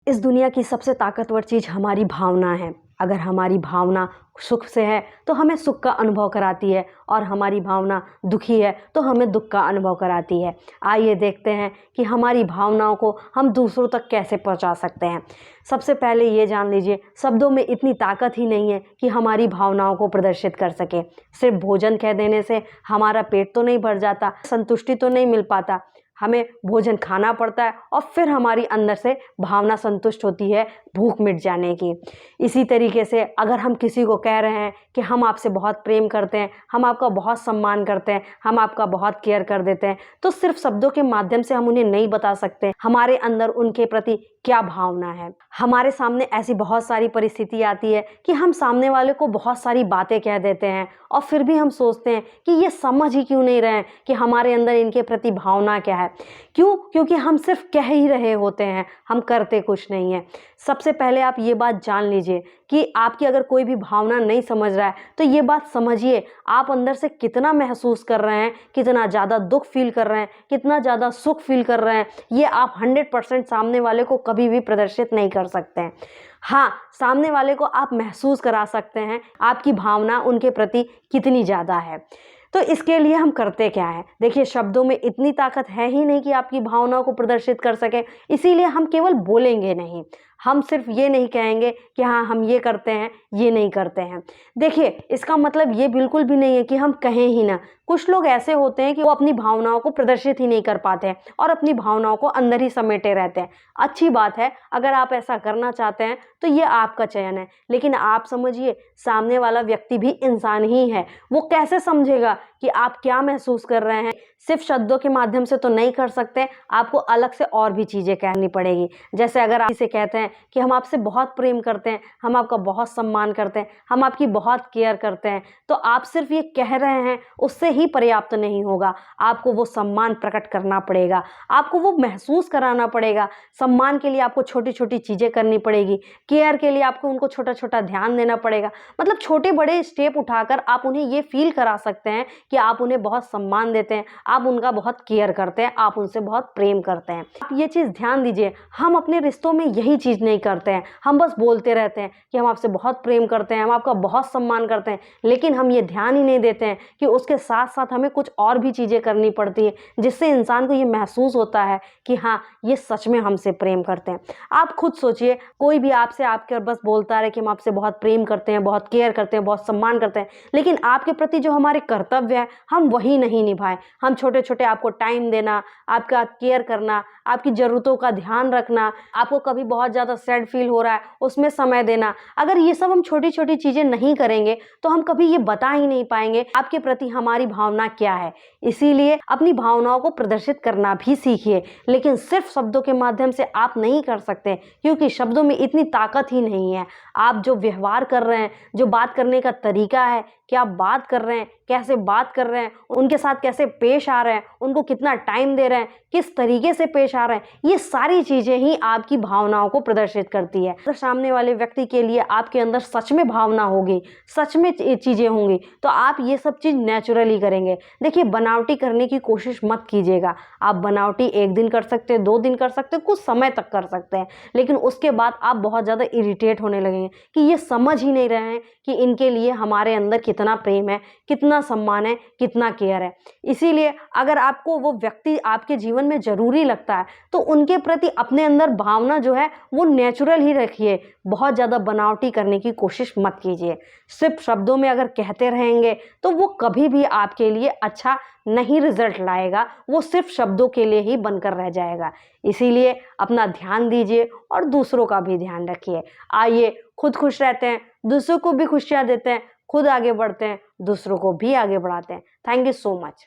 इस दुनिया की सबसे ताकतवर चीज़ हमारी भावना है। अगर हमारी भावना सुख से है तो हमें सुख का अनुभव कराती है, और हमारी भावना दुखी है तो हमें दुख का अनुभव कराती है। आइए देखते हैं कि हमारी भावनाओं को हम दूसरों तक कैसे पहुंचा सकते हैं। सबसे पहले ये जान लीजिए, शब्दों में इतनी ताकत ही नहीं है कि हमारी भावनाओं को प्रदर्शित कर सके। सिर्फ भोजन कह देने से हमारा पेट तो नहीं भर जाता, संतुष्टि तो नहीं मिल पाता। हमें भोजन खाना पड़ता है और फिर हमारी अंदर से भावना संतुष्ट होती है भूख मिट जाने की। इसी तरीके से अगर हम किसी को कह रहे हैं कि हम आपसे बहुत प्रेम करते हैं, हम आपका बहुत सम्मान करते हैं, हम आपका बहुत केयर कर देते हैं, तो सिर्फ शब्दों के माध्यम से हम उन्हें नहीं बता सकते हमारे अंदर उनके प्रति क्या भावना है। हमारे सामने ऐसी बहुत सारी परिस्थिति आती है कि हम सामने वाले को बहुत सारी बातें कह देते हैं और फिर भी हम सोचते हैं कि ये समझ ही क्यों नहीं रहे हैं कि हमारे अंदर इनके प्रति भावना क्या है। क्यों? क्योंकि हम सिर्फ कह ही रहे होते हैं, हम करते कुछ नहीं है। सबसे पहले आप ये बात जान लीजिए कि आपकी अगर कोई भी भावना नहीं समझ रहा है तो ये बात समझिए आप अंदर से कितना महसूस कर रहे हैं, कितना ज़्यादा दुख फील कर रहे हैं, कितना ज़्यादा सुख फील कर रहे हैं। ये आप 100% सामने वाले को कभी भी प्रदर्शित नहीं कर सकते हैं। हाँ, सामने वाले को आप महसूस करा सकते हैं आपकी भावना उनके प्रति कितनी ज़्यादा है। तो इसके लिए हम करते क्या है? देखिए, शब्दों में इतनी ताकत है ही नहीं कि आपकी भावनाओं को प्रदर्शित कर सकें, इसीलिए हम केवल बोलेंगे नहीं। हम सिर्फ ये नहीं कहेंगे कि हाँ हम ये करते हैं, ये नहीं करते हैं। देखिए, इसका मतलब ये बिल्कुल भी नहीं है कि हम कहें ही ना। कुछ लोग ऐसे होते हैं कि वो अपनी भावनाओं को प्रदर्शित ही नहीं कर पाते हैं और अपनी भावनाओं को अंदर ही समेटे रहते हैं। अच्छी बात है, अगर आप ऐसा करना चाहते हैं तो ये आपका चयन है, लेकिन आप समझिए सामने वाला व्यक्ति भी इंसान ही है। वो कैसे समझेगा कि आप क्या महसूस कर रहे हैं? सिर्फ शब्दों के माध्यम से तो नहीं कर सकते, आपको अलग से और भी चीज़ें कहनी पड़ेगी। जैसे अगर आप इसे कहते हैं कि हम आपसे बहुत प्रेम करते हैं, हम आपका बहुत सम्मान करते हैं, हम आपकी बहुत केयर करते हैं, तो आप सिर्फ ये कह रहे हैं उससे ही पर्याप्त नहीं होगा। आपको वो सम्मान प्रकट करना पड़ेगा, आपको वो महसूस कराना पड़ेगा। सम्मान के लिए आपको छोटी छोटी चीज़ें करनी पड़ेगी, केयर के लिए आपको उनको छोटा छोटा ध्यान देना पड़ेगा। मतलब छोटे बड़े स्टेप उठाकर आप उन्हें ये फील करा सकते हैं कि आप उन्हें बहुत सम्मान देते हैं, आप उनका बहुत केयर करते हैं, आप उनसे बहुत प्रेम करते हैं। आप ये चीज़ ध्यान दीजिए, हम अपने रिश्तों में यही चीज़ नहीं करते हैं। हम बस बोलते रहते हैं कि हम आपसे बहुत प्रेम करते हैं, हम आपका बहुत सम्मान करते हैं, लेकिन हम ये ध्यान ही नहीं देते हैं कि उसके साथ साथ हमें कुछ और भी चीज़ें करनी पड़ती है, जिससे इंसान को ये महसूस होता है कि हाँ ये सच में हमसे प्रेम करते हैं। आप खुद सोचिए, कोई भी आपसे आपके बस बोलता रहे कि हम आपसे बहुत प्रेम करते हैं, बहुत केयर करते हैं, बहुत सम्मान करते हैं, लेकिन आपके प्रति जो हमारे कर्तव्य है हम वही नहीं निभाएं। हम छोटे छोटे आपको टाइम देना, आपका केयर करना, आपकी ज़रूरतों का ध्यान रखना, आपको कभी बहुत ज़्यादा सैड फील हो रहा है उसमें समय देना, अगर ये सब हम छोटी छोटी चीज़ें नहीं करेंगे तो हम कभी ये बता ही नहीं पाएंगे आपके प्रति हमारी भावना क्या है। इसीलिए अपनी भावनाओं को प्रदर्शित करना भी सीखिए, लेकिन सिर्फ शब्दों के माध्यम से आप नहीं कर सकते, क्योंकि शब्दों में इतनी ताकत ही नहीं है। आप जो व्यवहार कर रहे हैं, जो बात करने का तरीका है, क्या बात कर रहे हैं, कैसे बात कर रहे हैं, उनके साथ कैसे पेश आ रहे हैं, उनको कितना टाइम दे रहे हैं, किस तरीके से पेश आ रहे हैं, ये सारी चीज़ें ही आपकी भावनाओं को प्रदर्शित करती है। अगर सामने वाले व्यक्ति के लिए आपके अंदर सच में भावना होगी, सच में चीज़ें होंगी, तो आप ये सब चीज़ नेचुरली करेंगे। देखिए, बनावटी करने की कोशिश मत कीजिएगा। आप बनावटी एक दिन कर सकते हैं, 2 दिन कर सकते हैं, कुछ समय तक कर सकते हैं, लेकिन उसके बाद आप बहुत ज़्यादा इरिटेट होने लगेंगे कि ये समझ ही नहीं रहे हैं कि इनके लिए हमारे अंदर कितना प्रेम है, कितना सम्मान है, कितना केयर है। इसीलिए अगर आपको वो व्यक्ति आपके जीवन में ज़रूरी लगता है तो उनके प्रति अपने अंदर भावना जो है वो नेचुरल ही रखिए, बहुत ज़्यादा बनावटी करने की कोशिश मत कीजिए। सिर्फ शब्दों में अगर कहते रहेंगे तो वो कभी भी आपके लिए अच्छा नहीं रिजल्ट लाएगा, वो सिर्फ शब्दों के लिए ही बनकर रह जाएगा। इसीलिए अपना ध्यान दीजिए और दूसरों का भी ध्यान रखिए। आइए खुद खुश रहते हैं, दूसरों को भी खुशियाँ देते हैं, खुद आगे बढ़ते हैं, दूसरों को भी आगे बढ़ाते हैं। Thank you so much.